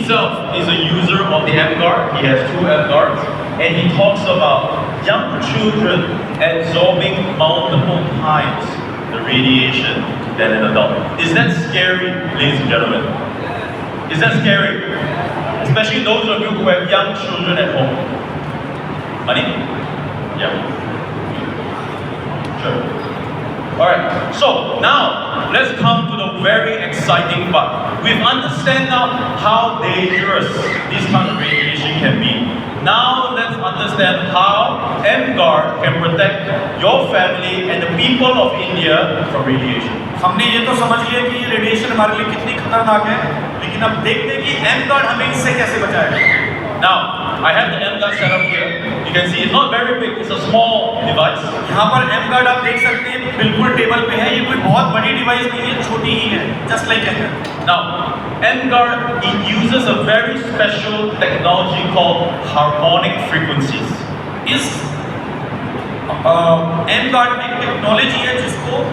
himself is a user of the M-Guard. He has 2 M-Guards, and he talks about young children absorbing multiple times the radiation than an adult. Is that scary, ladies and gentlemen? Is that scary? Especially those of you who have young children at home. Money? Yeah. Sure. Alright, so now let's come to the very exciting part. We've understand now how dangerous this kind of radiation can be. Now let's understand how M-Guard can protect your family and the people of India from radiation. हमने ये तो समझ लिया कि ये radiation हमारे लिए कितनी खतरनाक है, लेकिन अब देखते हैं कि M-Guard हमें इससे कैसे बचाएगा। Now, I have the M-Guard set up here. You can see it's not very big, it's a small device. यहाँ पर M-Guard आप देख सकते हैं बिल्कुल टेबल पे है, ये कोई बहुत बड़ी डिवाइस नहीं है, छोटी ही है, just like that. Now, M-Guard, it uses a very special technology called harmonic frequencies. इस M-Guard में एक टेक्नोलॉजी है जिसको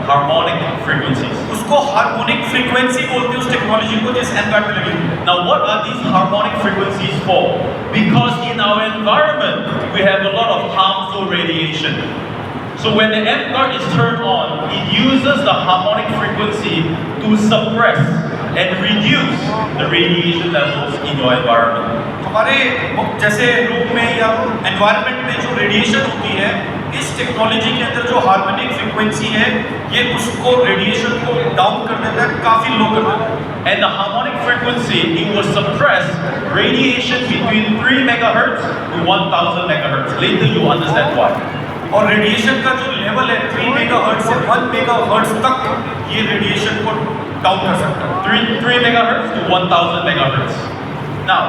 harmonic frequencies. उसको हार्मोनिक फ्रीक्वेंसी बोलते हैं उस टेक्नोलॉजी को जिस M-Guard में लगी हुई है। Now, what are these harmonic frequencies for? Because in our environment, we have a lot of harmful radiation. So when the M-Guard is turned on, it uses the harmonic frequency to suppress and reduce the radiation levels in your environment. हमारे जैसे room में या environment में जो radiation होती है, इस technology के अंदर जो हार्मोनिक फ्रीक्वेंसी है, ये उसको रेडिएशन को डाउन कर देता है, काफी लो कर देता है। And the harmonic frequency, it will suppress radiation between 3 megahertz to 1000 megahertz. Later you understand why. और रेडिएशन का जो लेवल है 3 मेगाहर्ट्ज से 1 मेगाहर्ट्ज तक ये रेडिएशन को डाउन कर सकता है। 3 megahertz to 1000 megahertz. Now,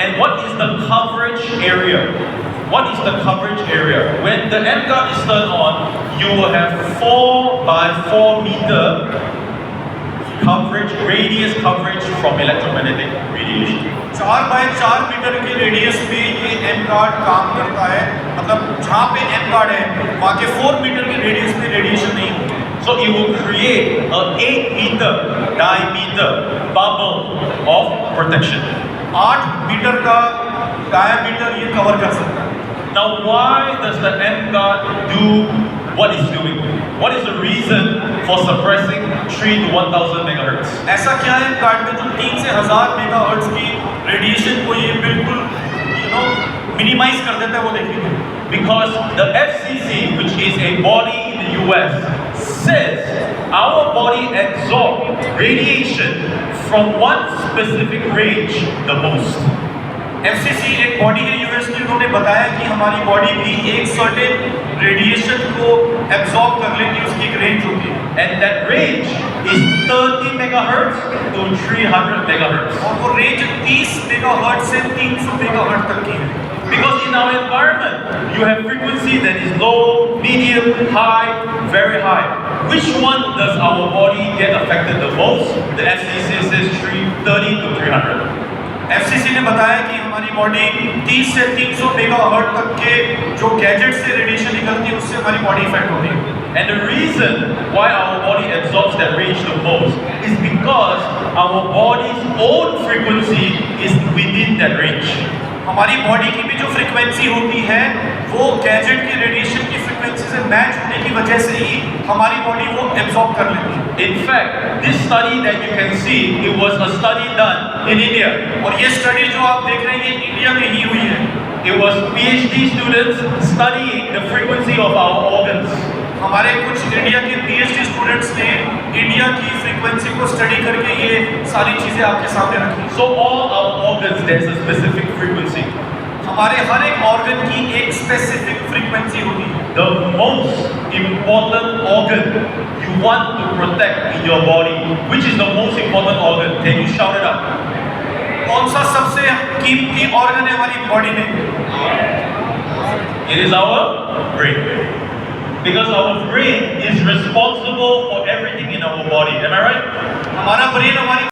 and what is the coverage area? What is the coverage area? When the M-Guard is turned on, you will have 4 by 4 meter coverage, radius coverage from electromagnetic radiation. 4 by 4 metre के radius में ये M-Guard काम करता है, मतलब जहाँ पे M-Guard है वहाँ के 4 मीटर के रेडियस में रेडिएशन नहीं होती। So it will create an 8 meter diameter bubble of protection. 8 metre का डायमीटर ये कवर कर सकता है। Now, why does the M-Guard do what it's doing? What is the reason for suppressing 3 to 1000 megahertz? ऐसा क्या है M-Guard में जो 3 से 1000 मेगाहर्ट्ज की रेडिएशन को ये बिल्कुल मिनिमाइज कर देता है, वो देखेंगे। Because the FCC, which is a body in the US, says our body absorbs radiation from one specific range the most. FCC एक बॉडी है यूएस की, उन्होंने बताया कि हमारी बॉडी भी एक सर्टेन रेडिएशन को एब्जॉर्ब कर लेती है, उसकी एक रेंज होती है। And that range is 30 megahertz to 300 megahertz. और वो रेंज 30 मेगाहर्ट्ज से 300 मेगाहर्ट्ज तक की है। Because in our environment, you have frequency that is low, medium, high, very high. Which one does our body get affected the most? The FCC says 30 to 300. FCC ने बताया कि हमारी body 30 से 300 megahertz तक के जो गैजेट से radiation निकलती है उससे हमारी बॉडी इफेक्ट होती है। And the reason why our body absorbs that range the most is because our body's own frequency is within that range. हमारी बॉडी की भी जो फ्रीक्वेंसी होती है वो गैजेट की रेडिएशन की फ्रीक्वेंसी से मैच होने की वजह से ही हमारी बॉडी वो एब्जॉर्ब कर लेती है। In fact, this study that you can see, it was a study done in India. और ये स्टडी जो आप देख रहे हैं ये इंडिया में ही हुई है। It was PhD students studying the frequency of our organs. हमारे कुछ इंडिया के PhD स्टूडेंट्स ने इंडिया की फ्रीक्वेंसी को स्टडी करके ये सारी चीजें आपके सामने रखी। So all our organs, there's a specific frequency. हमारे हर एक ऑर्गन की एक स्पेसिफिक फ्रीक्वेंसी होती है। The most important organ you want to protect in your body, which is the most important organ? Can you shout it out? कौन सा सबसे कीमती ऑर्गन है हमारी बॉडी में? It is our brain. Because our brain is responsible for everything in our body. Am I right? हमारा brain हमारी